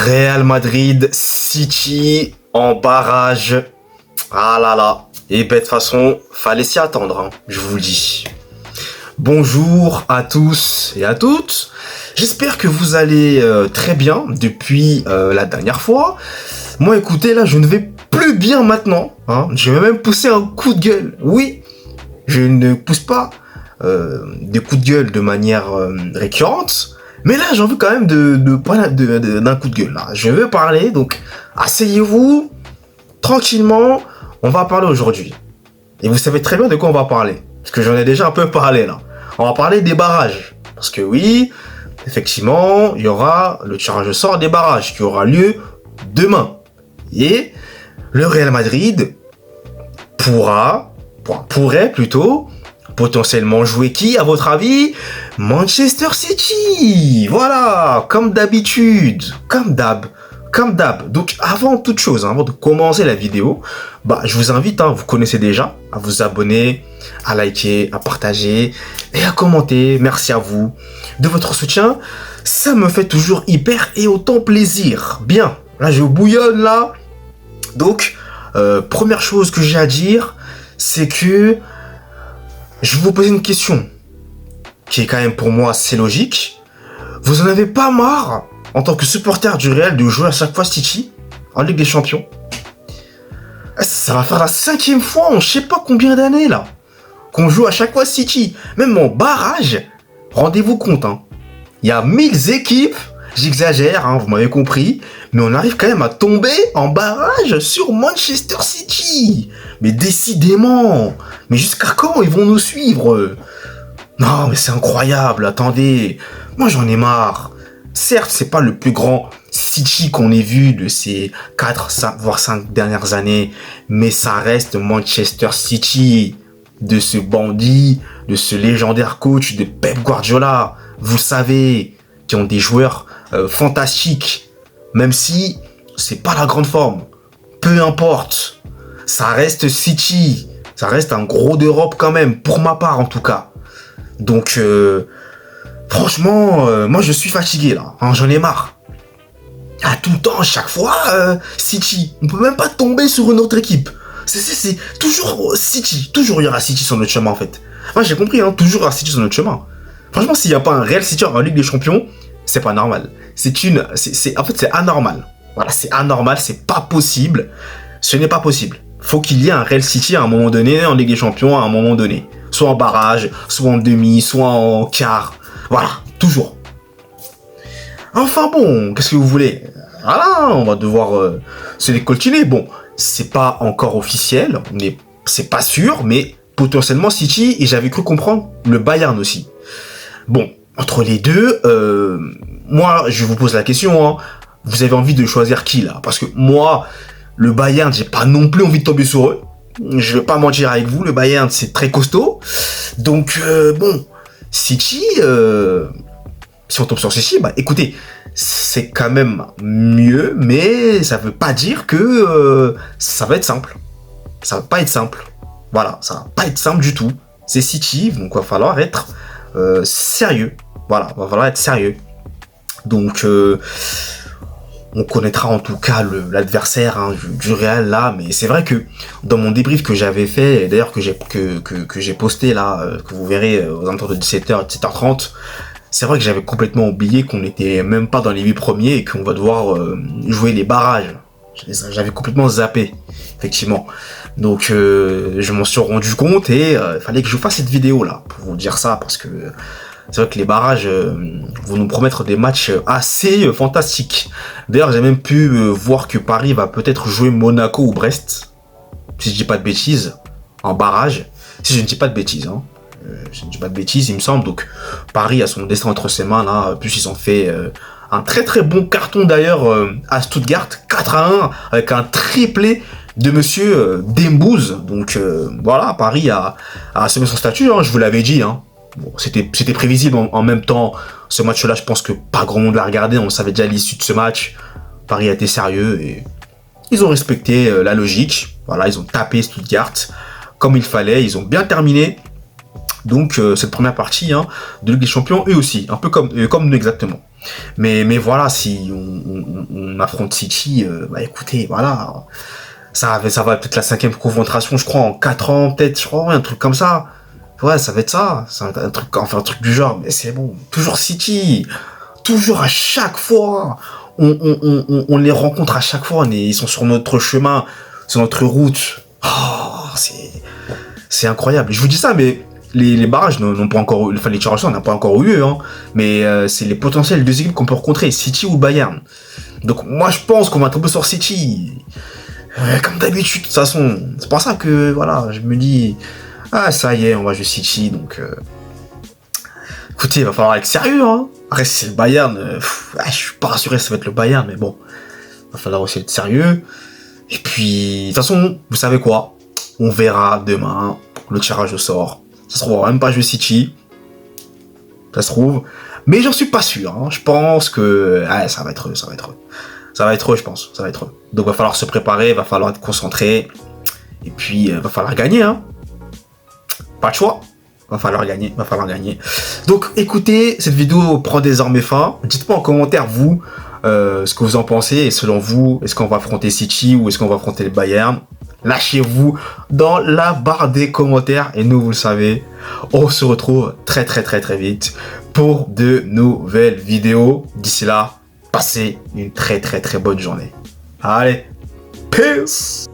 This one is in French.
Real Madrid, City en barrage. Ah là là. Et ben de toute façon, fallait s'y attendre, hein, je vous le dis. Bonjour à tous et à toutes. J'espère que vous allez très bien depuis la dernière fois. Moi écoutez, là je ne vais plus bien maintenant. Hein. Je vais même pousser un coup de gueule. Oui, je ne pousse pas des coups de gueule de manière récurrente. Mais là, j'ai envie quand même de parler d'un coup de gueule. Là. Je veux parler, donc asseyez-vous tranquillement. On va parler aujourd'hui. Et vous savez très bien de quoi on va parler. Parce que j'en ai déjà un peu parlé là. On va parler des barrages. Parce que oui, effectivement, il y aura le tirage au sort des barrages qui aura lieu demain. Et le Real Madrid pourrait plutôt potentiellement jouer qui, à votre avis? Manchester City. Voilà, comme d'habitude, comme d'hab. Donc avant toute chose, avant de commencer la vidéo, je vous invite, vous connaissez déjà, à vous abonner, à liker, à partager et à commenter. Merci à vous de votre soutien. Ça me fait toujours hyper et autant plaisir. Bien, là je bouillonne là. Donc, première chose que j'ai à dire, c'est que je vais vous poser une question qui est quand même pour moi assez logique. Vous en avez pas marre, en tant que supporter du Real, de jouer à chaque fois City en Ligue des Champions? Ça va faire la 5e fois en je sais pas combien d'années là qu'on joue à chaque fois City. Même en barrage, rendez-vous compte, il y a 1000 équipes, j'exagère, vous m'avez compris, mais on arrive quand même à tomber en barrage sur Manchester City. Mais décidément, mais jusqu'à quand ils vont nous suivre? Non, mais c'est incroyable, attendez, moi j'en ai marre. Certes, c'est pas le plus grand City qu'on ait vu de ces 4, 5, voire 5 dernières années, mais ça reste Manchester City, de ce bandit, de ce légendaire coach de Pep Guardiola, vous savez, qui ont des joueurs fantastiques, même si c'est pas la grande forme. Peu importe, ça reste City, ça reste un gros d'Europe quand même, pour ma part en tout cas. Donc, franchement, moi je suis fatigué là, j'en ai marre. À tout le temps, chaque fois, City, on peut même pas tomber sur une autre équipe. C'est toujours City, toujours il y aura City sur notre chemin en fait. Moi j'ai compris, toujours il y aura City sur notre chemin. Franchement, s'il n'y a pas un Real City en Ligue des Champions, c'est pas normal. En fait, c'est anormal. Voilà, c'est anormal, c'est pas possible. Ce n'est pas possible. Faut qu'il y ait un Real City à un moment donné, en Ligue des Champions à un moment donné. Soit en barrage, soit en demi, soit en quart. Voilà, toujours. Enfin bon, qu'est-ce que vous voulez? Voilà, on va devoir se décoltiner. Bon, c'est pas encore officiel, mais c'est pas sûr, mais potentiellement City, et j'avais cru comprendre le Bayern aussi. Bon, entre les deux, moi, je vous pose la question, vous avez envie de choisir qui, là? Parce que moi, le Bayern, j'ai pas non plus envie de tomber sur eux. Je vais pas mentir avec vous, le Bayern, c'est très costaud. Donc, bon, City, si on tombe sur City, écoutez, c'est quand même mieux, mais ça veut pas dire que ça va être simple. Ça va pas être simple. Voilà, ça va pas être simple du tout. C'est City, donc va falloir être sérieux. Voilà, va falloir être sérieux. Donc, on connaîtra en tout cas l'adversaire du Real là, mais c'est vrai que dans mon débrief que j'avais fait, et d'ailleurs que j'ai posté là, que vous verrez aux alentours de 17h, 17h30, c'est vrai que j'avais complètement oublié qu'on n'était même pas dans les 8 premiers et qu'on va devoir jouer les barrages. J'avais complètement zappé, effectivement. Donc je m'en suis rendu compte et il fallait que je fasse cette vidéo là pour vous dire ça, parce que c'est vrai que les barrages vont nous promettre des matchs assez fantastiques. D'ailleurs, j'ai même pu voir que Paris va peut-être jouer Monaco ou Brest, si je dis pas de bêtises, en barrage. Si je ne dis pas de bêtises, je ne dis pas de bêtises, il me semble. Donc Paris a son destin entre ses mains là. Plus ils ont fait un très très bon carton d'ailleurs à Stuttgart, 4-1 avec un triplé de monsieur Dembouz. Donc voilà, Paris a assuré son statut, je vous l'avais dit. Bon, c'était prévisible en même temps. Ce match-là, je pense que pas grand monde l'a regardé. On savait déjà l'issue de ce match. Paris a été sérieux et ils ont respecté la logique. Voilà, ils ont tapé Stuttgart comme il fallait. Ils ont bien terminé. Donc cette première partie de Ligue des Champions, eux aussi, un peu comme nous exactement. Mais voilà, si on affronte City, bah écoutez, voilà. Ça va peut-être la 5e confrontation, je crois, en 4 ans, peut-être, je crois, un truc comme ça. Ouais, ça va être ça. C'est un truc, enfin, un truc du genre, mais c'est bon. Toujours City. Toujours à chaque fois. On les rencontre à chaque fois. Ils sont sur notre chemin, sur notre route. Oh, c'est incroyable. Je vous dis ça, mais les barrages n'ont pas encore, enfin les tirages n'ont pas encore eu lieu, hein. Mais c'est les potentiels deux équipes qu'on peut rencontrer, City ou Bayern. Donc moi je pense qu'on va tomber sur City. Comme d'habitude, de toute façon. C'est pour ça que voilà, je me dis, ah ça y est, on va jouer City, donc écoutez, il va falloir être sérieux, hein. Après si c'est le Bayern, je suis pas rassuré que ça va être le Bayern, mais bon, il va falloir aussi être sérieux. Et puis, de toute façon, vous savez quoi? On verra demain le tirage au sort. Ça se trouve, on va même pas jouer City. Ça se trouve. Mais j'en suis pas sûr, hein. Je pense que ça va être eux, je pense. Ça va être eux. Donc, va falloir se préparer, va falloir être concentré. Et puis, va falloir gagner, hein. Pas de choix. Va falloir gagner. Donc, écoutez, cette vidéo prend désormais fin. Dites-moi en commentaire, vous, ce que vous en pensez. Et selon vous, est-ce qu'on va affronter City ou est-ce qu'on va affronter le Bayern? Lâchez-vous dans la barre des commentaires. Et nous, vous le savez, on se retrouve très vite pour de nouvelles vidéos. D'ici là, passez une très bonne journée. Allez, peace!